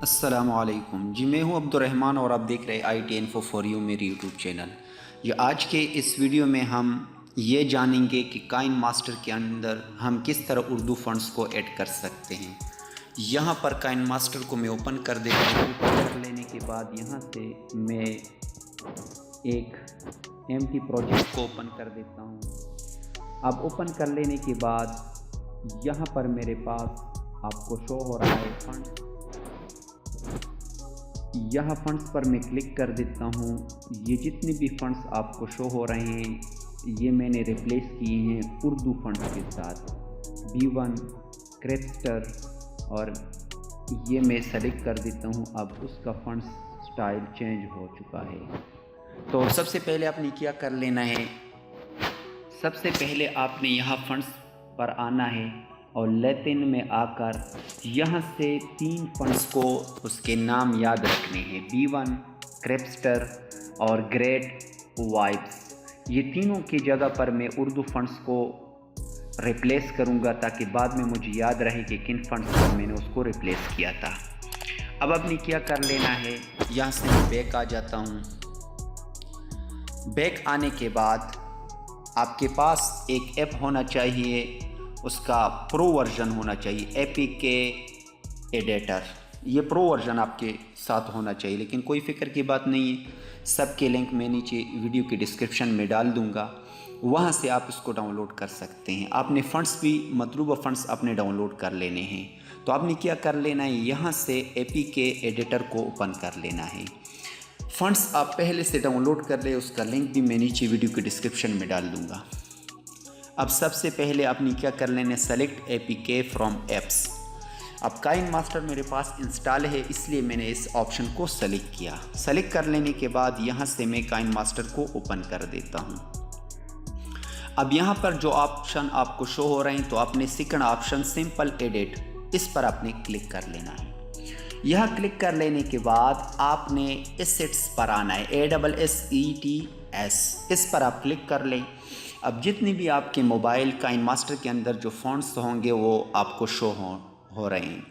अस्सलामुअलैकुम जी, मैं हूं अब्दुर्रहमान और आप देख रहे हैं IT इन्फो फॉर यू मेरी यूट्यूब चैनल। ये आज के इस वीडियो में हम ये जानेंगे कि काइन मास्टर के अंदर हम किस तरह उर्दू फ़ॉन्ट्स को ऐड कर सकते हैं। यहाँ पर काइन मास्टर को मैं ओपन कर देता हूँ। ओपन कर लेने के बाद यहाँ से मैं एक एम्प्टी प्रोजेक्ट को ओपन कर देता हूँ। अब ओपन कर लेने के बाद यहाँ पर मेरे पास आपको शो हो रहा है फंड। यहाँ फंड्स पर मैं क्लिक कर देता हूँ। ये जितने भी फंड्स आपको शो हो रहे हैं ये मैंने रिप्लेस किए हैं उर्दू फंड्स के साथ। B1 क्रेप्स्टर और ये मैं सेलेक्ट कर देता हूँ। अब उसका फंड्स स्टाइल चेंज हो चुका है। तो सबसे पहले आपने क्या कर लेना है, सबसे पहले आपने यहाँ फंड्स पर आना है और लैटिन में आकर यहाँ से 3 फंड्स को उसके नाम याद रखने हैं, B1 क्रेप्स्टर और ग्रेट वाइब्स। ये तीनों की जगह पर मैं उर्दू फंड्स को रिप्लेस करूँगा ताकि बाद में मुझे याद रहे कि किन फंड्स पर मैंने उसको रिप्लेस किया था। अब आपने क्या कर लेना है, यहाँ से मैं बैक आ जाता हूँ। बैक आने के बाद आपके पास एक ऐप होना चाहिए, उसका प्रो वर्जन होना चाहिए, APK एडिटर। ये प्रो वर्जन आपके साथ होना चाहिए, लेकिन कोई फ़िक्र की बात नहीं है। सबके लिंक मैं नीचे वीडियो के डिस्क्रिप्शन में डाल दूंगा, वहाँ से आप इसको डाउनलोड कर सकते हैं। आपने फ़ंड्स भी मतलूबा फ़ंड्स अपने डाउनलोड कर लेने हैं। तो आपने क्या कर लेना है, यहाँ से APK एडिटर को ओपन कर लेना है। फ़ंड्स आप पहले से डाउनलोड कर ले, उसका लिंक भी मैं नीचे वीडियो के डिस्क्रिप्शन में डाल दूँगा। अब सबसे पहले आपने क्या कर लेना है, सेलेक्ट APK फ्रॉम एप्स। अब काइन मास्टर मेरे पास इंस्टॉल है इसलिए मैंने इस ऑप्शन को सेलेक्ट किया। सेलेक्ट कर लेने के बाद यहाँ से मैं काइन मास्टर को ओपन कर देता हूँ। अब यहाँ पर जो ऑप्शन आपको शो हो रहे हैं, तो आपने सेकंड ऑप्शन सिंपल एडिट, इस पर आपने क्लिक कर लेना है। यह क्लिक कर लेने के बाद आपने एसेट्स पर आना है, ASSETS, इस पर आप क्लिक कर लें। अब जितनी भी आपके मोबाइल काइन मास्टर के अंदर जो फ़ॉन्ट्स होंगे वो आपको शो हो रहे हैं।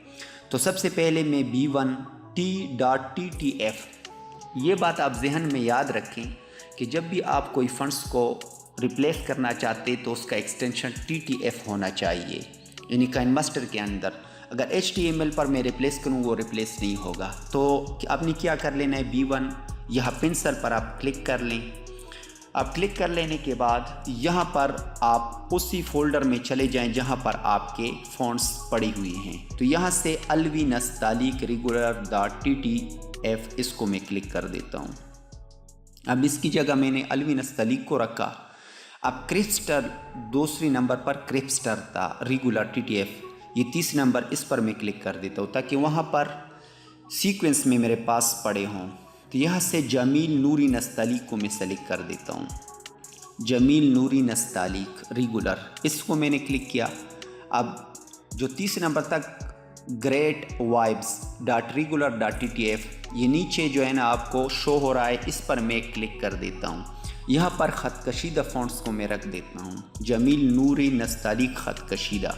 तो सबसे पहले मैं B1 T.TTF, ये बात आप जहन में याद रखें कि जब भी आप कोई फ़ॉन्ट्स को रिप्लेस करना चाहते तो उसका एक्सटेंशन TTF होना चाहिए, यानी काइन मास्टर के अंदर। अगर HTML पर मैं रिप्लेस करूँ वो रिप्लेस नहीं होगा। तो आपने क्या कर लेना है, B1 यहाँ पेंसिल पर आप क्लिक कर लें। अब क्लिक कर लेने के बाद यहाँ पर आप उसी फोल्डर में चले जाएं जहाँ पर आपके फ़ॉन्ट्स पड़ी हुई हैं। तो यहाँ से अलवी नस्तालिक regular.ttf, इसको मैं क्लिक कर देता हूँ। अब इसकी जगह मैंने अलवी नस्तालिक को रखा। अब क्रेप्स्टर दूसरी नंबर पर क्रेप्स्टर था, regular.ttf ये तीसरे नंबर, इस पर मैं क्लिक कर देता हूँ ताकि वहाँ पर सीक्वेंस में मेरे पास पड़े हों। तो यहाँ से जमील नूरी नस्तालिक को मैं सेलेक्ट कर देता हूँ, जमील नूरी नस्तालिक रेगुलर, इसको मैंने क्लिक किया। अब जो तीसरे नंबर तक great vibes dot regular dot TTF, ये नीचे जो है ना आपको शो हो रहा है, इस पर मैं क्लिक कर देता हूँ। यहाँ पर ख़त कशीदा फ़ॉन्ट्स को मैं रख देता हूँ, जमील नूरी नस्तालिक ख़त कशीदा।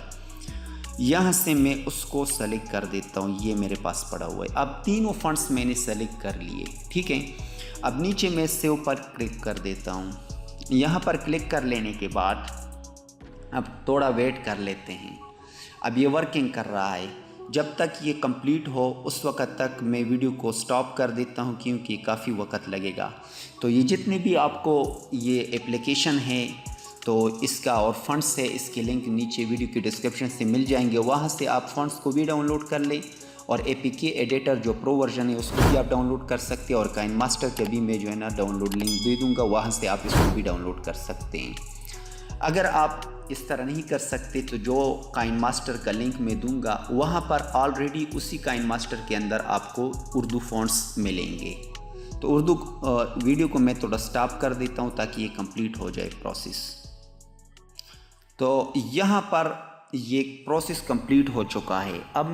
यहाँ से मैं उसको सेलेक्ट कर देता हूँ, ये मेरे पास पड़ा हुआ है। अब तीनों फंड्स मैंने सेलेक्ट कर लिए, ठीक है। अब नीचे मैं सेव पर क्लिक कर देता हूँ। यहाँ पर क्लिक कर लेने के बाद अब थोड़ा वेट कर लेते हैं। अब ये वर्किंग कर रहा है, जब तक ये कंप्लीट हो उस वक़्त तक मैं वीडियो को स्टॉप कर देता हूँ क्योंकि काफ़ी वक्त लगेगा। तो ये जितने भी आपको ये एप्लीकेशन है तो इसका और फंड्स है, इसके लिंक नीचे वीडियो के डिस्क्रिप्शन से मिल जाएंगे, वहाँ से आप फंड्स को भी डाउनलोड कर लें और APK एडिटर जो प्रो वर्जन है उसको भी आप डाउनलोड कर सकते हैं। और काइन मास्टर के भी मैं जो है ना डाउनलोड लिंक दे दूँगा, वहाँ से आप इसको भी डाउनलोड कर सकते हैं। अगर आप इस तरह नहीं कर सकते तो जो काइन मास्टर का लिंक मैं दूंगा वहाँ पर ऑलरेडी उसी काइन मास्टर के अंदर आपको उर्दू फ़ॉन्ट्स मिलेंगे। तो उर्दू वीडियो को मैं थोड़ा स्टॉप कर देता हूँ ताकि ये कंप्लीट हो जाए प्रोसेस। तो यहाँ पर ये प्रोसेस कंप्लीट हो चुका है। अब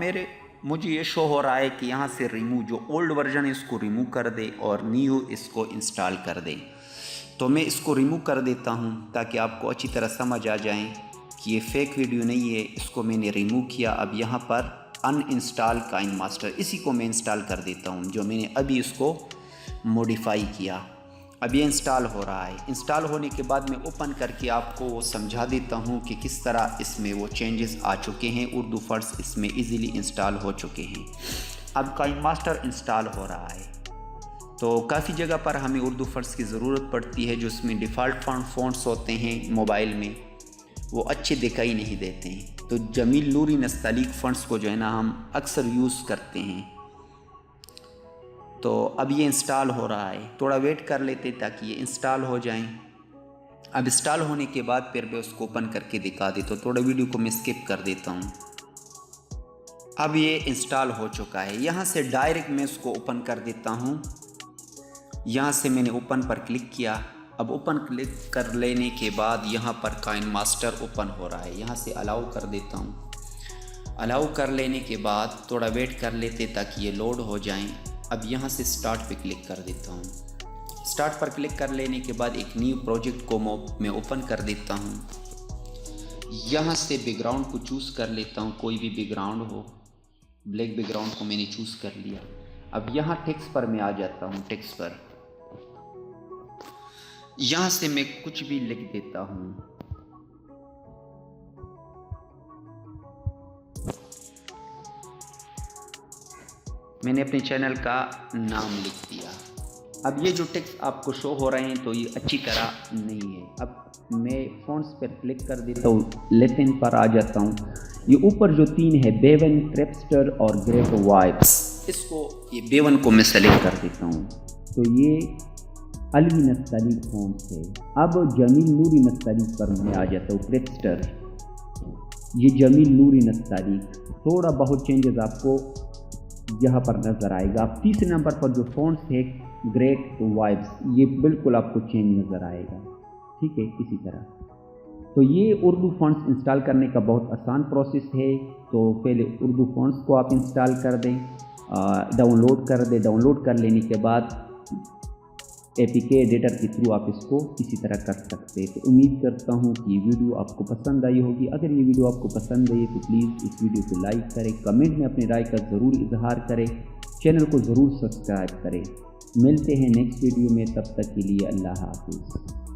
मुझे ये शो हो रहा है कि यहाँ से रिमूव, जो ओल्ड वर्जन है इसको रिमूव कर दे और न्यू इसको इंस्टॉल कर दे। तो मैं इसको रिमूव कर देता हूँ ताकि आपको अच्छी तरह समझ आ जाए कि ये फेक वीडियो नहीं है। इसको मैंने रिमूव किया। अब यहाँ पर अनइंस्टॉल काइन मास्टर, इसी को मैं इंस्टॉल कर देता हूँ, जो मैंने अभी उसको मॉडिफाई किया। अब ये इंस्टॉल हो रहा है। इंस्टॉल होने के बाद मैं ओपन करके आपको वो समझा देता हूँ कि किस तरह इसमें वो चेंजेस आ चुके हैं। उर्दू फंड्स इसमें इजीली इंस्टॉल हो चुके हैं। अब काइन मास्टर इंस्टॉल हो रहा है, तो काफ़ी जगह पर हमें उर्दू फंड्स की ज़रूरत पड़ती है, जो इसमें डिफ़ॉल्ट फ़ॉन्ट्स होते हैं मोबाइल में, वो अच्छे दिखाई नहीं देते हैं। तो जमील नूरी नस्तालीक फ़ंड्स को जो है ना हम अक्सर यूज़ करते हैं। तो अब ये इंस्टॉल हो रहा है, थोड़ा वेट कर लेते ताकि ये इंस्टॉल हो जाएं। अब इंस्टॉल होने के बाद फिर मैं उसको ओपन करके दिखा देता हूँ। थोड़ा वीडियो को मैं स्किप कर देता हूँ। अब ये इंस्टॉल हो चुका है। यहाँ से डायरेक्ट मैं उसको ओपन कर देता हूँ। यहाँ से मैंने ओपन पर क्लिक किया। अब ओपन क्लिक कर लेने के बाद यहाँ पर काइन मास्टर ओपन हो रहा है। यहाँ से अलाउ कर देता हूँ। अलाउ कर लेने के बाद थोड़ा वेट कर लेते ताकि ये लोड हो जाएं। अब यहाँ से स्टार्ट पे क्लिक कर देता हूँ। स्टार्ट पर क्लिक कर लेने के बाद एक न्यू प्रोजेक्ट को मैं ओपन कर देता हूँ। यहाँ से बैकग्राउंड को चूज़ कर लेता हूँ, कोई भी बैकग्राउंड हो। ब्लैक बैकग्राउंड को मैंने चूज़ कर लिया। अब यहाँ टेक्स्ट पर मैं आ जाता हूँ। टेक्स्ट पर यहाँ से मैं कुछ भी लिख देता हूँ। मैंने अपने चैनल का नाम लिख दिया। अब ये जो टेक्स्ट आपको शो हो रहे हैं तो ये अच्छी तरह नहीं है। अब मैं फ़ॉन्ट्स पर क्लिक कर देता हूँ, लेटिन पर आ जाता हूँ। ये ऊपर जो 3 है, बेवन, क्रेपस्टर और ग्रेप वाइब्स, इसको ये बेवन को मैं सेलेक्ट कर देता हूँ। तो ये अलवी नस्तालीक फ़ॉन्ट्स है। अब जमील नूरी नस्तालीक पर मैं आ जाता हूँ। क्रेपस्टर, ये जमील नूरी नस्तालीक, थोड़ा बहुत चेंजेस आपको यहाँ पर नज़र आएगा। अब तीसरे नंबर पर जो फ़ॉन्ट्स है, ग्रेट वाइब्स, ये बिल्कुल आपको चेंज नज़र आएगा। ठीक है, इसी तरह। तो ये उर्दू फ़ॉन्ट्स इंस्टॉल करने का बहुत आसान प्रोसेस है। तो पहले उर्दू फ़ॉन्ट्स को आप इंस्टॉल कर दें, डाउनलोड कर दें। डाउनलोड कर लेने के बाद APK एडिटर के थ्रू आप इसको इसी तरह कर सकते हैं। तो उम्मीद करता हूँ कि ये वीडियो आपको पसंद आई होगी। अगर ये वीडियो आपको पसंद आई तो प्लीज़ इस वीडियो को लाइक करें, कमेंट में अपनी राय का ज़रूर इजहार करें, चैनल को ज़रूर सब्सक्राइब करें। मिलते हैं नेक्स्ट वीडियो में, तब तक के लिए अल्लाह हाफिज़।